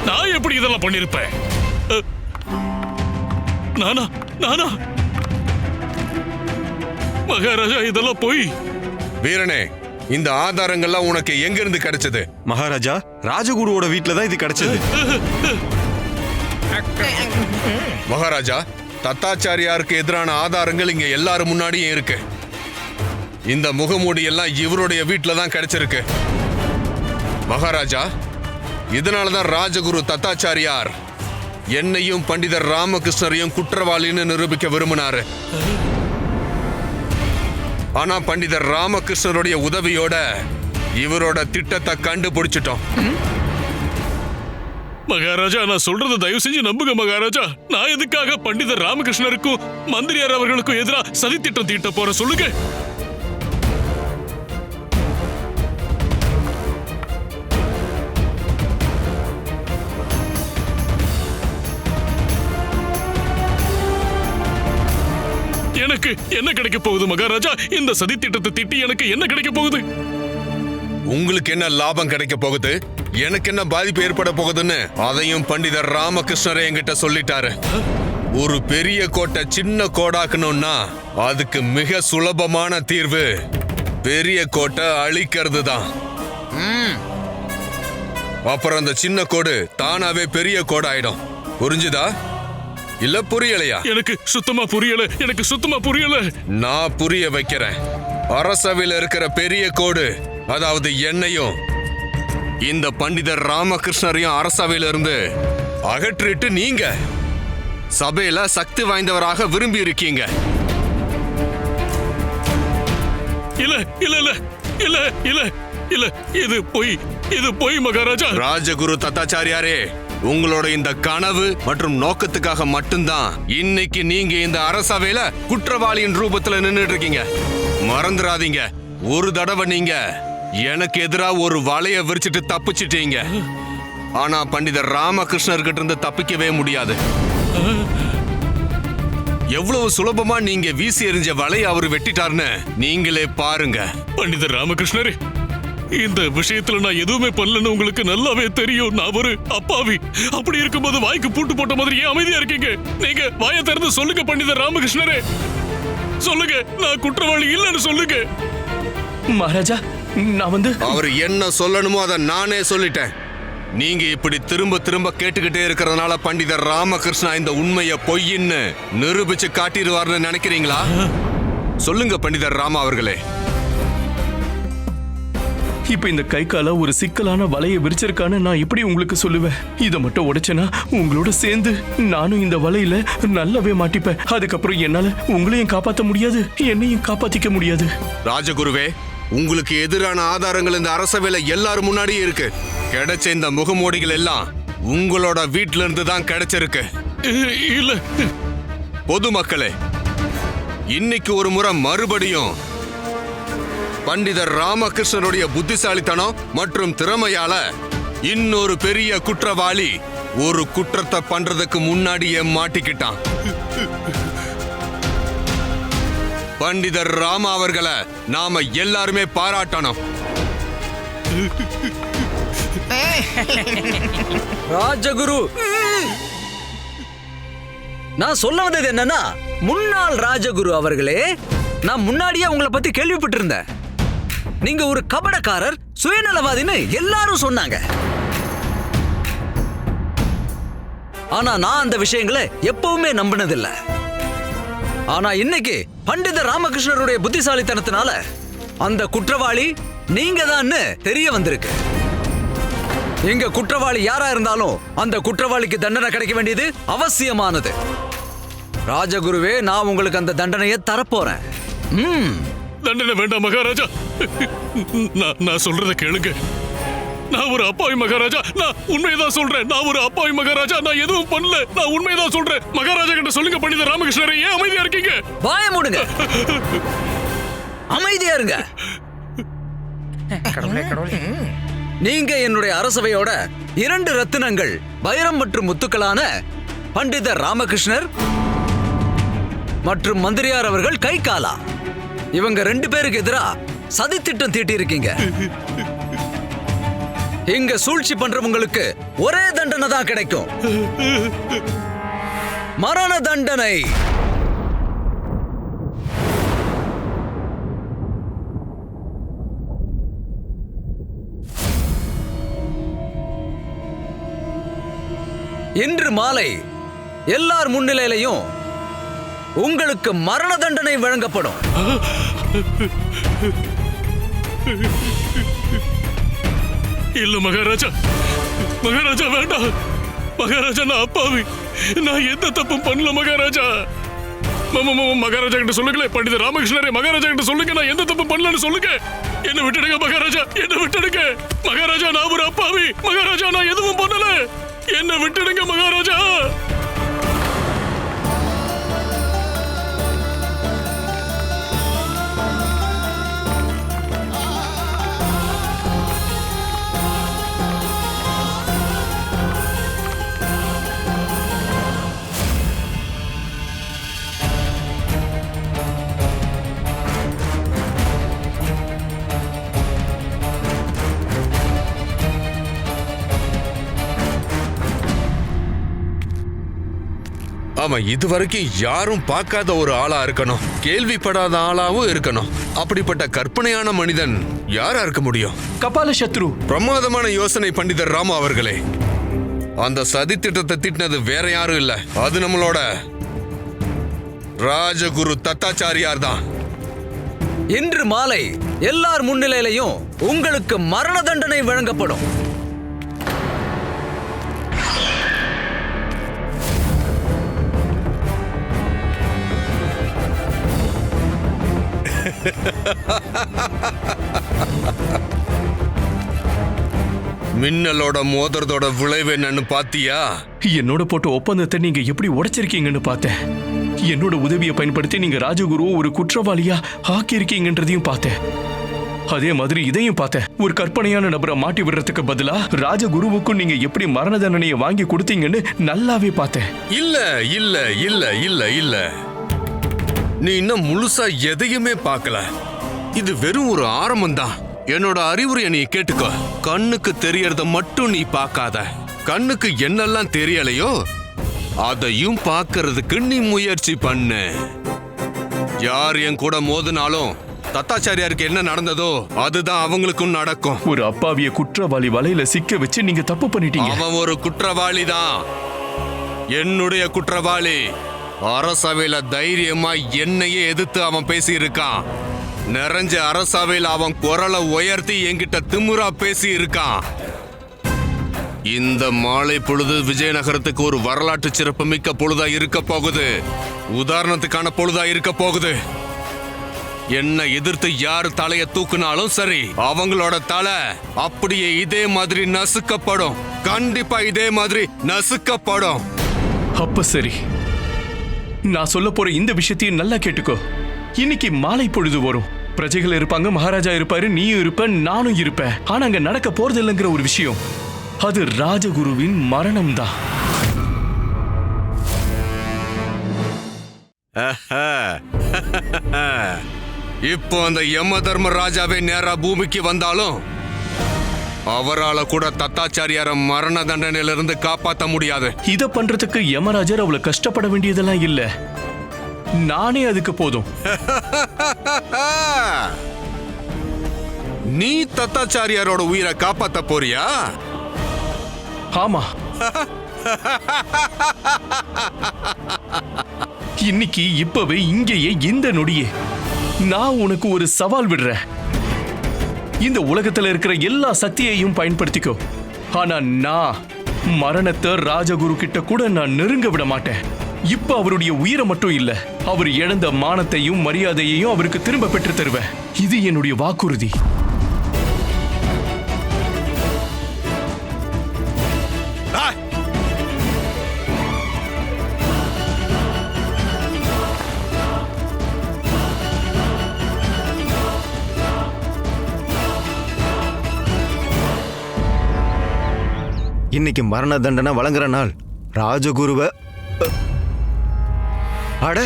நான் எப்படி இதெல்லாம் பண்ணிருப்பேன்? நானா நானா மகாராஜா, இதெல்லாம் போய். வீரனே, இந்த ஆதாரங்கள்லாம் உனக்கு எங்க இருந்து கிடைச்சது? மகாராஜா, ராஜகுருவோட வீட்ல தான் இது கிடைச்சது. மகாராஜா, தத்தாச்சாரியாருக்கு எதிரான ஆதாரங்கள் இங்க எல்லாரும் முன்னாடியும் இருக்கு. இந்த முகமூடி எல்லாம் இவருடைய வீட்டுல தான் கிடைச்சிருக்கு. மகாராஜா, இதனாலதான் ராஜகுரு தத்தாச்சாரியார் என்னையும் பண்டிதர் ராமகிருஷ்ணரையும் குற்றவாளின்னு நிரூபிக்க விரும்பினாரு. ஆனா பண்டிதர் ராமகிருஷ்ணருடைய உதவியோட இவரோட திட்டத்தை கண்டுபிடிச்சிட்டோம். மகாராஜா, நான் சொல்றதை தயவு செஞ்சு நம்புங்க மகாராஜா. நான் எதுக்காக பண்டிதர் ராமகிருஷ்ணருக்கும் மந்திரியார் அவர்களுக்கும் எதிராக சதித்திட்டம் தீட்ட போற சொல்லுங்க. எனக்கு என்ன கிடைக்க போகுது மகாராஜா? இந்த சதி திட்டத்தை திட்டி எனக்கு என்ன கிடைக்க போகுது? உங்களுக்கு என்ன லாபம் கிடைக்க போகுது, எனக்கு என்ன பாதிப்பு ஏற்பட போகுதுன்னு அதையும் பண்டிதர் ராமகிருஷ்ணரை என்கிட்ட சொல்லிட்டாரு. ஒரு பெரிய கோட்டை சின்ன கோடாக்கணும்னா அதுக்கு மிக சுலபமான தீர்வு பெரிய கோட்டை அழிக்கிறது தான். அப்புறம் அந்த சின்ன கோடு தானாவே பெரிய கோடு ஆயிடும். புரிஞ்சுதா இல்ல புரியலையா? எனக்கு சுத்தமா புரியல, எனக்கு சுத்தமா புரியல. நான் புரிய வைக்கிறேன். அரசவையில் இருக்கிற பெரிய கோடு, அதாவது என்னையும் இந்த பண்டிதர் ராமகிருஷ்ணரையும் அரசவையில இருந்து அகற்றிட்டு நீங்க சபையில சக்தி வாய்ந்தவராக விரும்பி இருக்கீங்க. இல்ல இல்ல இல்ல இல்ல இல்ல இல்ல, இது போய் மகாராஜா. ராஜகுரு தத்தாச்சாரியாரே, உங்களோட இந்த கனவு மற்றும் நோக்கத்துக்காக மட்டும்தான் இன்னைக்கு நீங்க இந்த அரசவையில குற்றவாளியின் ரூபத்துல நின்னுட்டு இருக்கீங்க. மறந்துடாதீங்க, ஒரு தடவை நீங்க எனக்கு எதிராக ஒரு வலைய விரிச்சிட்டு தப்பிச்சிட்டீங்க. ஆனா பண்டிதர் ராமகிருஷ்ணர்கிட்ட இருந்து தப்பிக்கவே முடியாது. எவ்வளவு சுலபமா நீங்க வீசி எறிஞ்ச வலைய அவரு வெட்டிட்டாருன்னு நீங்களே பாருங்க. பண்டிதர் ராமகிருஷ்ணரே, இந்த விஷயத்துல நான் எதுவுமே பண்ணலன்னு உங்களுக்கு நல்லாவே தெரியும். நான் ஒரு அப்பாவி. அப்படி இருக்கும்போது வாய்க்கு பூட்டு போட்ட மாதிரி ஏன் அமைதியா இருக்கீங்க? நீங்க வாயை திறந்து சொல்லுங்க பண்டிதர் ராமகிருஷ்ணரே, சொல்லுங்க, நான் குற்றவாளி இல்லைன்னு சொல்லுங்க. மகாராஜா, நான் அவர் என்ன சொல்லணுமோ அதை நானே சொல்லிட்டேன். நீங்க இப்படி திரும்ப திரும்ப கேட்டுக்கிட்டே இருக்கிறதுனால பண்டிதர் ராமகிருஷ்ணா இந்த உண்மையை பொய்ன்னு நிரூபிச்சு காட்டிடுவார்னு நினைக்கிறீங்களா? சொல்லுங்க பண்டிதர் ராமா அவர்களே. இப்ப இந்த கை கால ஒரு சிக்கலான வலையை விரிச்சிருக்கான்னு நான் எப்படி உங்களுக்கு சொல்லுவேன்? இதை மட்டும் உடைச்சேன்னா உங்களோட சேர்ந்து நானும் இந்த வலையில நல்லாவே மாட்டிப்பேன். அதுக்கப்புறம் என்னால உங்களையும் காப்பாற்ற முடியாது, என்னையும் காப்பாத்திக்க முடியாது. ராஜகுருவே, உங்களுக்கு எதிரான ஆதாரங்கள் இந்த அரசவையில எல்லாரும் முன்னாடியே இருக்கு. கிடைச்ச இந்த முகமூடிகள் எல்லாம் உங்களோட வீட்டுல இருந்து தான் கிடைச்சிருக்கு. இல்ல பொதுமக்களே, இன்னைக்கு ஒரு முறை மறுபடியும் பண்டிதர் ராமகிருஷ்ணருடைய புத்திசாலித்தனம் மற்றும் திறமையால இன்னொரு பெரிய குற்றவாளி ஒரு குற்றத்தை பண்றதுக்கு முன்னாடியே மாட்டிக்கிட்டான். பண்டிதர் ராமா அவர்களை நாம எல்லாருமே பாராட்டணும். ராஜகுரு, நான் சொல்ல வந்தது என்னன்னா, முன்னாள் ராஜகுரு அவர்களே, நான் முன்னாடியே உங்களை பத்தி கேள்விப்பட்டிருந்தேன். நீங்க ஒரு கபடக்காரர், சுயநலவாதின்னு எல்லாரும் சொன்னாங்க. ஆனா நான் அந்த விஷயங்களை எப்பவுமே நம்பினதில்லை. ஆனா இன்னைக்கு பண்டிதர் ராமகிருஷ்ணருடைய புத்திசாலித்தனத்தினால அந்த குற்றவாளி நீங்க தான் தெரிய வந்திருக்கு. எங்க குற்றவாளி யாரா இருந்தாலும் அந்த குற்றவாளிக்கு தண்டனை கிடைக்க வேண்டியது அவசியமானது. ராஜகுருவே, நான் உங்களுக்கு அந்த தண்டனையை தரப்போறேன். தண்டனை வேண்டாம் மகாராஜா, நான் சொல்றத கேளுங்க. நான் ஒரு அப்பாவி மகாராஜா, நான் உண்மையதான் சொல்றேன். நான் ஒரு அப்பாவி மகாராஜா, நான் எதுவும் பண்ணல, நான் உண்மையதான் சொல்றேன். மகாராஜா கிட்ட சொல்லுங்க பண்டிதர் ராமகிருஷ்ணரை, ஏன் அமைதியா இருக்கீங்க? வாய மூடுங்க, அமைதியா இருங்க. கடவுளே கடவுளே. நீங்க என்னுடைய அரசவையோட 2 ரத்தினங்கள் வைரம் மற்றும் முத்துக்களான பண்டிதர் ராமகிருஷ்ணர் மற்றும் மந்திரியார் அவர்கள் கைகாலா இவங்க 2 பேருக்கு எதிரா சதித்திட்டம் தீட்டி இருக்கீங்க. இங்க சூழ்ச்சி பண்றவங்களுக்கு ஒரே தண்டனை தான் கிடைக்கும், மரண தண்டனை. இன்று மாலை எல்லார் முன்னிலையிலையும் உங்களுக்கு மரண தண்டனை வழங்கப்படும். இல்ல மகாராஜா, மகாராஜா வேண்டாம் மகாராஜா, நான் அப்பாவி, நான் எந்த தப்பும் பண்ணல மகாராஜா. மகாராஜா கிட்ட சொல்லுங்களே, பண்டித ராமகிருஷ்ணரே மகாராஜா கிட்ட சொல்லுங்க, நான் எந்த தப்பு பண்ணலன்னு சொல்லுங்க. என்ன விட்டுடுங்க மகாராஜா, என்ன விட்டுடுங்க மகாராஜா, நான் ஒரு அப்பாவி மகாராஜா, நான் எதுவும் பண்ணல, என்ன விட்டுடுங்க மகாராஜா. அவன் இதுவரைக்கும் யாரும் பார்க்காத ஒரு ஆளா இருக்கணும், கேள்விப்படாத ஆளாவும் இருக்கணும். அப்படிப்பட்ட கற்பனையான மனிதன் யாரா இருக்க முடியும்? கபால சத்ரு. பிரமாதமான யோசனை பண்டிதர் ராமா அவர்களே. அந்த சதி திட்டத்தை திட்டினது வேற யாரும் இல்ல, அது நம்மளோட ராஜகுரு தத்தாச்சாரியார் தான். இன்று மாலை எல்லார் முன்னிலையிலையும் உங்களுக்கு மரண தண்டனை வழங்கப்படும். மின்னலோட மோதிரத்தோட விளைவு என்னன்னு பாத்தியா? என்னோட போட்ட ஒப்பந்தத்தை நீங்க எப்படி உடைச்சிருக்கீங்கன்னு பார்த்தேன். என்னோட உதவியை பயன்படுத்தி நீங்க ராஜகுருவை ஒரு குற்றவாளியா ஆக்கியிருக்கீங்கன்றதையும் பார்த்தேன். அதே மாதிரி இதையும் பார்த்தேன். ஒரு கற்பனையான நபரை மாட்டி விடுறதுக்கு பதிலா ராஜகுருவுக்கும் நீங்க எப்படி மரண தண்டனையை வாங்கி கொடுத்தீங்கன்னு நல்லாவே பார்த்தேன். இல்ல இல்ல இல்ல இல்ல இல்ல, நீ இன்னும் முழுசா எதையுமே பார்க்கல. இது வெறும் ஒரு ஆரம்பம் தான். என்னோட அறிவுரையை நீ கேட்டுக்கோ. கண்ணுக்கு தெரியறத மட்டும் நீ பார்க்காத. கண்ணுக்கு என்னெல்லாம் தெரியலையோ அதையும் பார்க்கறதுக்கு நீ முயற்சி பண்ணு. யார் என் கூட மோதினாலும் தத்தாச்சாரியாருக்கு என்ன நடந்ததோ அதுதான் அவங்களுக்கும் நடக்கும். ஒரு அப்பாவிய குற்றவாளி வலையில சிக்க வச்சு நீங்க தப்பு பண்ணிட்டீங்க. அவன் ஒரு குற்றவாளி தான், என்னுடைய குற்றவாளி. அரசவையில தைரியமா என்னையே எதிர்த்து அவன் பேசி இருக்கான். நிறைஞ்ச அரசவையில் அவன் குரலை உயர்த்தி என்கிட்ட திமுறா பேசி இருக்கான். இந்த மாலை பொழுது விஜயநகரத்துக்கு ஒரு வரலாற்று சிறப்பு மிக்க பொழுதா இருக்க போகுது. உதாரணத்துக்கான பொழுதா இருக்க போகுது. என்ன எதிர்த்து யாரு தலைய தூக்குனாலும் சரி, அவங்களோட தலை அப்படியே இதே மாதிரி நசுக்கப்படும். கண்டிப்பா இதே மாதிரி நசுக்கப்படும். அப்ப சரி, நான் சொல்ல போற இந்த விஷயத்தையும் நல்லா கேட்டுக்கோ. இன்னைக்கு மாலை பொழுது வரும். பிரஜைகள் இருப்பாங்க, மகாராஜா இருப்பாரு, நீயும் இருப்ப, நானும் இருப்பேன். ஆனா அங்க நடக்க போறது இல்லைங்கிற ஒரு விஷயம், அது ராஜகுருவின் மரணம் தான். இப்போ அந்த யம தர்ம ராஜாவே நேரா பூமிக்கு வந்தாலும் அவரால கூட தத்தாச்சாரியார மரண தண்டனையிலிருந்து காப்பாற்ற முடியாது. இத பண்றதுக்கு யமராஜர் அவ்வளவு கஷ்டப்பட வேண்டியதெல்லாம் இல்ல, நானே அதுக்கு போதும். நீ தத்தாச்சாரியாரோட உயிரை காப்பாத்த போறியா? ஆமா. இன்னைக்கு இப்பவே இங்கேயே இந்த நொடியே நான் உனக்கு ஒரு சவால் விடுறேன். இந்த உலகத்துல இருக்கிற எல்லா சக்தியையும் பயன்படுத்திக்கோ, ஆனா நான் மரணத்தை ராஜகுரு கிட்ட கூட நான் நெருங்க விட மாட்டேன். இப்ப அவருடைய உயிரை மட்டும் இல்ல, அவர் இழந்த மானத்தையும் மரியாதையையும் அவருக்கு திரும்ப பெற்று தருவேன். இது என்னுடைய வாக்குறுதி. இன்னைக்கு மரண தண்டனை வழங்குற நாள். ராஜகுருவ அட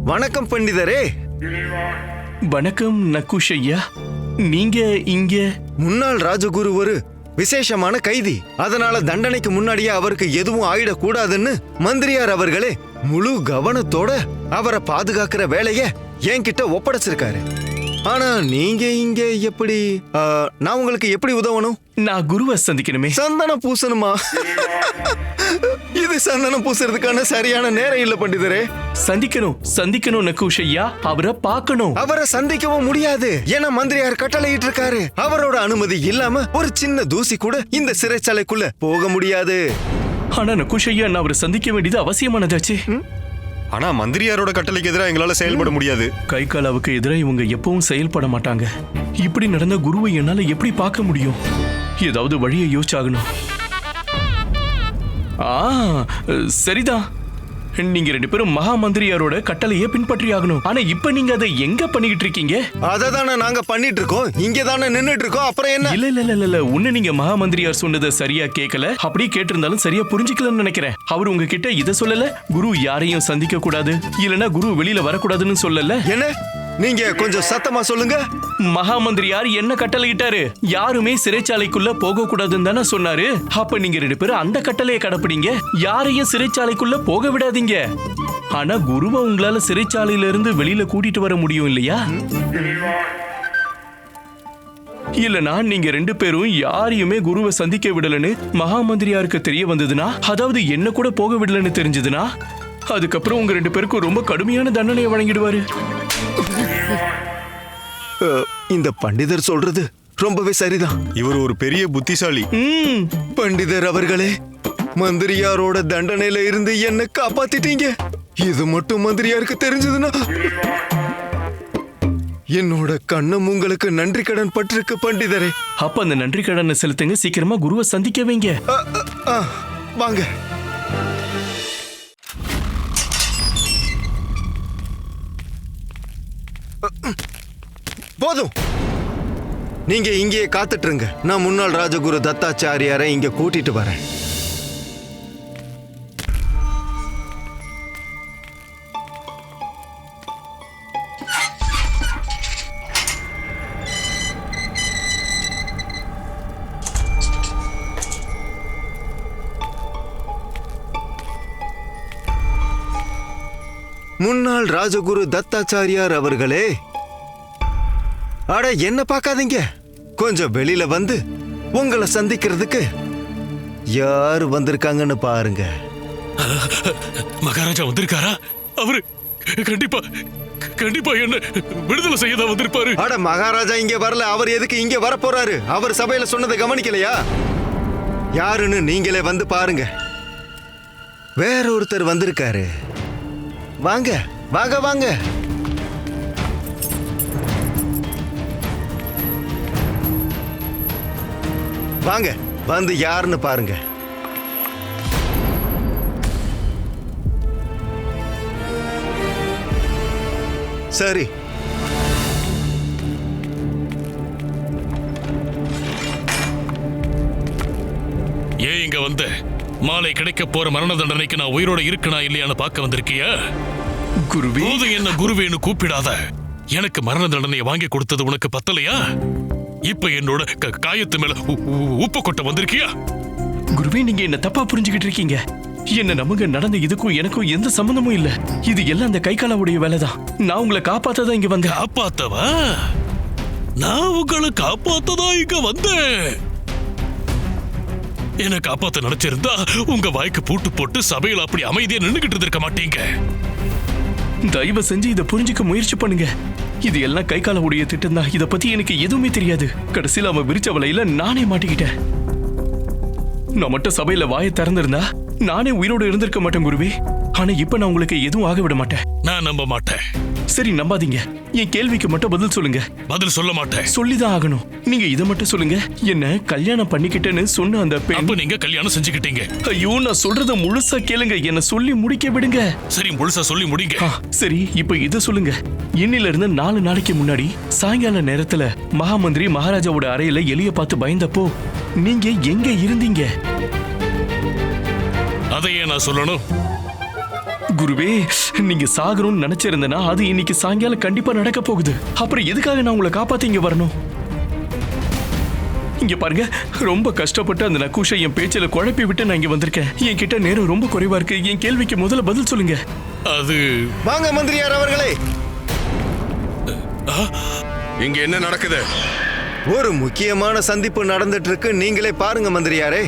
வணக்கம் பண்டிதரே. வணக்கம் நக்குஷ் ஐயா. நீங்க இங்க? முன்னாள் ராஜகுரு ஒரு விசேஷமான கைதி. அதனால தண்டனைக்கு முன்னாடியே அவருக்கு எதுவும் ஆயிடக்கூடாதுன்னு மந்திரியார் அவர்களே முழு கவனத்தோட அவரை பாதுகாக்கிற வேலைய என்கிட்ட ஒப்படைச்சிருக்காரு. ஆனா நீங்க இங்க எப்படி? நான் உங்களுக்கு எப்படி உதவணும்? நான் குருவை சந்திக்கணுமே. சந்தனம் பூசணுமா? இது சந்தனம் பூசுறதுக்கான சரியான நேரம் இல்ல பண்டிதரே. சந்திக்கணும் நக்குஷ் ஐயா. அவரை பார்க்கணும். அவரை சந்திக்கவும் முடியாது. ஏன்னா மந்திரியார் கட்டளையிட்டு இருக்காரு. அவரோட அனுமதி இல்லாம ஒரு சின்ன தூசி கூட இந்த சிறைச்சாலைக்குள்ள போக முடியாது. ஆனா நக்குஷ் ஐயா, நான் அவரை சந்திக்க வேண்டியது அவசியமானதாச்சு. ஆனா மந்திரியாரோட கட்டளைக்கு எதிராக எங்களால செயல்பட முடியாது. கைகாலாவுக்கு எதிராக இவங்க எப்பவும் செயல்பட மாட்டாங்க. இப்படி நடந்த குருவை என்னால எப்படி பார்க்க முடியும்? ஏதாவது வழியை யோசிச்சாகணும். சரிதான். நீங்க 2 பேரும் மகா மந்திரியாரோட கட்டளையை பின்பற்றி ஆகணும். ஆனா இப்ப நீங்க அதை எங்க பண்ணிக்கிட்டு இருக்கீங்க? அததானே நாங்க பண்ணிட்டு இருக்கோம். இங்க தானே நின்னுட்டு இருக்கோம். அப்புறம் என்ன? இல்ல உன்ன நீங்க மகா மந்திரியார் சொன்னதை சரியா கேட்கல. அப்படியே கேட்டிருந்தாலும் சரியா புரிஞ்சுக்கலன்னு நினைக்கிறேன். அவர் உங்ககிட்ட இதை சொல்லல, குரு யாரையும் சந்திக்க கூடாது, இல்லனா குரு வெளியில வரக்கூடாதுன்னு சொல்லல. என்ன? நீங்க கொஞ்சம் சத்தமா சொல்லுங்க. மகா மந்திரியார் என்ன கட்டளையிட்டாரு? யாருமே சிறைச்சாலைக்குள்ள போக கூடாதுன்னு தானே சொன்னாரு. அப்ப நீங்க 2 பேரும் அந்த கட்டளையை கடைப்பிடிங்க. யாரையும் சிறைச்சாலைக்குள்ள போக விடாதீங்க. ஆனா குருவை உங்களால சிறைச்சாலையில இருந்து வெளியில கூட்டிட்டு வர முடியும் இல்லையா? இல்லனா நீங்க 2 பேரும் யாரையுமே குருவை சந்திக்க விடலன்னு மகா மந்திரியாருக்கு தெரிய வந்ததுன்னா, அதாவது என்ன கூட போக விடலன்னு தெரிஞ்சதுன்னா, அதுக்கப்புறம் உங்க 2 பேருக்கும் ரொம்ப கடுமையான தண்டனையை வழங்கிடுவாரு. இந்த பண்டிதர் சொல்றது ரொம்பவே சரிதான். இவர் ஒரு பெரிய புத்திசாலி. பண்டிதர் அவர்களே, மந்திரியாரோட தண்டனையில இருந்து என்ன காப்பாத்திட்டீங்க. இது மட்டும் மந்திரியாருக்கு தெரிஞ்சதுன்னா என்னோட கண்ணம் உங்களுக்கு நன்றி கடன் பட்டிருக்கு பண்டிதரே. அப்ப அந்த நன்றி கடனை செலுத்துங்க. சீக்கிரமா குருவை சந்திக்க வைங்க. வாங்க. போதும், நீங்க இங்கே காத்துட்டு இருங்க. நான் முன்னாள் ராஜகுரு தத்தாச்சாரியாரை இங்க கூட்டிட்டு வரேன். முன்னாள் ராஜகுரு தத்தாச்சாரியார் அவர்களே, அட என்ன பார்க்காதீங்க, கொஞ்சம் வெளியில வந்து உங்களை சந்திக்கிறதுக்கு யாரு வந்திருக்காங்கன்னு பாருங்க. மகாராஜா வந்திருக்காரா? அவரு கண்டிப்பா என்ன விடுதலை செய்யதான் வந்திருப்பாரு. அட மகாராஜா இங்க வரல. அவர் எதுக்கு இங்க வர போறாரு? அவர் சபையில சொன்னதை கவனிக்கலையா? யாருன்னு நீங்களே வந்து பாருங்க. வேற ஒருத்தர் வந்திருக்காரு. வாங்க வாங்க வாங்க. வாங்க வந்து யாருன்னு பாருங்க. சரி, ஏன் இங்க வந்த? மாலை கிடைக்க போற மரண தண்டனைக்கு நான் உயிரோட இருக்கனா இல்லையான்னு பார்க்க வந்திருக்கியா? குருவே, என்ன குருவேன்னு கூப்பிடாத. எனக்கு மரண தண்டனையை வாங்கி கொடுத்தது உனக்கு பத்தலையா? இப்ப என்னோட காயத்து மேல உப்பு கொட்ட வந்திருக்கியா? குருவே, நீங்க என்ன தப்பா புரிஞ்சுக்கிட்டு இருக்கீங்க. என்ன நமக்கு நடந்த இதுக்கும் எனக்கும் எந்த சம்பந்தமும் இல்ல. இது எல்லாம் அந்த கைகாலாவுடைய வேலைதான். நான் உங்களை காப்பாத்ததான் இங்க வந்தேன். காப்பாத்தவா? நான் உங்களை காப்பாத்ததான் இங்க வந்தேன். என்ன காப்பாத்த நினைச்சிருந்தா உங்க வாய்க்கு பூட்டு போட்டு சபையில அப்படி அமைதியா நின்னுகிட்டு இருக்க மாட்டீங்க. தயவு செஞ்சு இதை புரிஞ்சுக்க முயற்சி பண்ணுங்க. இது எல்லாம் கைகாலாவுடைய திட்டம் தான். இத பத்தி எனக்கு எதுவுமே தெரியாது. கடைசியில் அவன் விரிச்ச வலையில நானே மாட்டிக்கிட்டேன். நான் மட்டும் சபையில வாயை திறந்திருந்தா நானே உயிரோடு இருந்திருக்க மாட்டேன் குருவே. ஆனா இப்ப நான் உங்களுக்கு எதுவும் ஆக விட மாட்டேன். நான் நம்ப மாட்டேன். சரி, நம்பாதீங்க. என் கேள்விக்கு மட்டும் பதில் சொல்லுங்க. பதில் சொல்ல மாட்டேன். சொல்லிதான் ஆகணும். நீங்க இதை மட்டும் சொல்லுங்க. என்ன கல்யாணம் பண்ணிக்கிட்டேன்னு சொன்ன அந்த பெண் நீங்க கல்யாணம் செஞ்சுக்கிட்டீங்க. ஐயோ, நான் சொல்றத முழுசா கேளுங்க. என்ன சொல்லி முடிக்க விடுங்க. சரி, முழுசா சொல்லி முடிங்க. சரி, இப்ப இதை சொல்லுங்க. இன்னில இருந்து 4 நாளைக்கு முன்னாடி சாயங்கால நேரத்துல மகாமந்திரி மகாராஜாவோட அறையில எலிய பார்த்து பயந்தப்போ நீங்க எங்க இருந்தீங்க? அதையே நான் சொல்லணும். குருவே, நீங்க சாகணும்னு நினைச்சிருந்தனா அது இன்னைக்கு சாயங்காலம் கண்டிப்பா நடக்க போகுது. அப்புறம் எதுக்காக நான் உங்களை காப்பாத்தி இங்க வரணும்? இங்க பாருங்க, ரொம்ப கஷ்டப்பட்டு அந்த நக்கூஷை என் பேச்சில குழப்பி விட்டு நான் இங்க வந்திருக்கேன். என்கிட்ட நேரம் ரொம்ப குறைவா இருக்கு. என் கேள்விக்கு முதல்ல பதில் சொல்லுங்க. அது வாங்க மந்திரியார் அவர்களே. இங்க என்ன நடக்குது? ஒரு முக்கியமான சந்திப்பு நடந்துட்டு இருக்கு. நீங்களே பாருங்க மந்திரியாரே.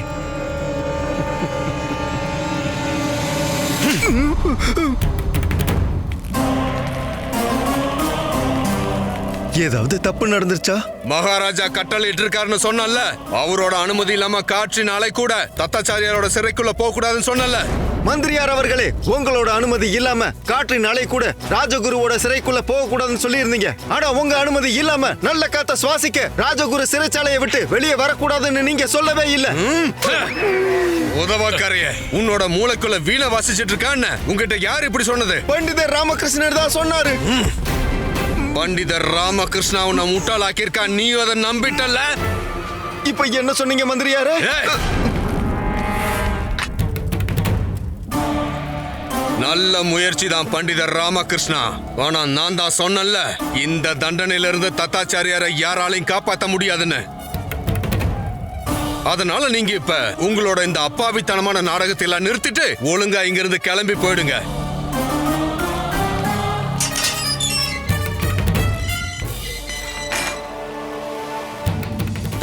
ஏதாவது தப்பு நடந்துருச்சா? மகாராஜா கட்டளையிட்டு இருக்காருன்னு சொன்னல. அவரோட அனுமதி இல்லாம காற்றின் அலை கூட தத்தாச்சாரியாரோட சிறைக்குள்ள போக கூடாதுன்னு சொன்னல. மந்திரியார் அவர்களே, உங்களோட அனுமதி இல்லாம காற்றின் அலை கூட ராஜகுருவோட சிறைக்குள்ள போக கூடாதுன்னு சொல்லி இருந்தீங்க. ஆனா உங்க அனுமதி இல்லாம நல்ல காத்த சுவாசிக்க ராஜகுரு சிறைச்சாலையை விட்டு வெளியே வரக்கூடாதுன்னு நீங்க சொல்லவே இல்ல. உதவாக்காரைய, உன்னோட மூளைக்குள்ள வீணை வாசிச்சிட்டு இருக்கான்னு உங்ககிட்ட யார் இப்படி சொன்னது? பண்டிதர் ராமகிருஷ்ணர் தான் சொன்னாரு. பண்டிதர் ராமகிருஷ்ணா உன்னை முட்டாளாக்கியிருக்கா, நீ அதை நம்பிட்டல்ல. இப்ப என்ன சொன்னீங்க மந்திரியாரே? நல்ல முயற்சி தான் பண்டிதர் ராமகிருஷ்ணா. ஆனா நான் தான் சொன்னல, இந்த தண்டனையில இருந்து தத்தாச்சாரியாரை யாராலையும் காப்பாற்ற முடியாதுன்னு. அதனால நீங்க இப்ப உங்களோட இந்த அப்பாவித்தனமான நாடகத்தை எல்லாம் நிறுத்திட்டு ஒழுங்கா இங்கிருந்து கிளம்பி போயிடுங்க.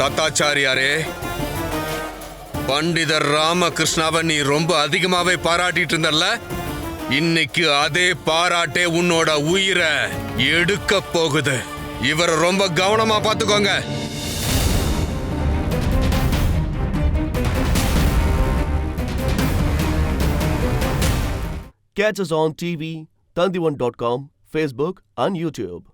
தத்தாச்சாரியாரே, பண்டிதர் ராமகிருஷ்ணாவை நீ ரொம்ப அதிகமாவே பாராட்டிட்டு இருந்தல்ல. இன்னைக்கு அதே பாராட்டே உன்னோட உயிரை எடுக்க போகுது. இவரை ரொம்ப கவனமா பாத்துக்கோங்க. Catch us on TV, Tandivan.com, Facebook and YouTube.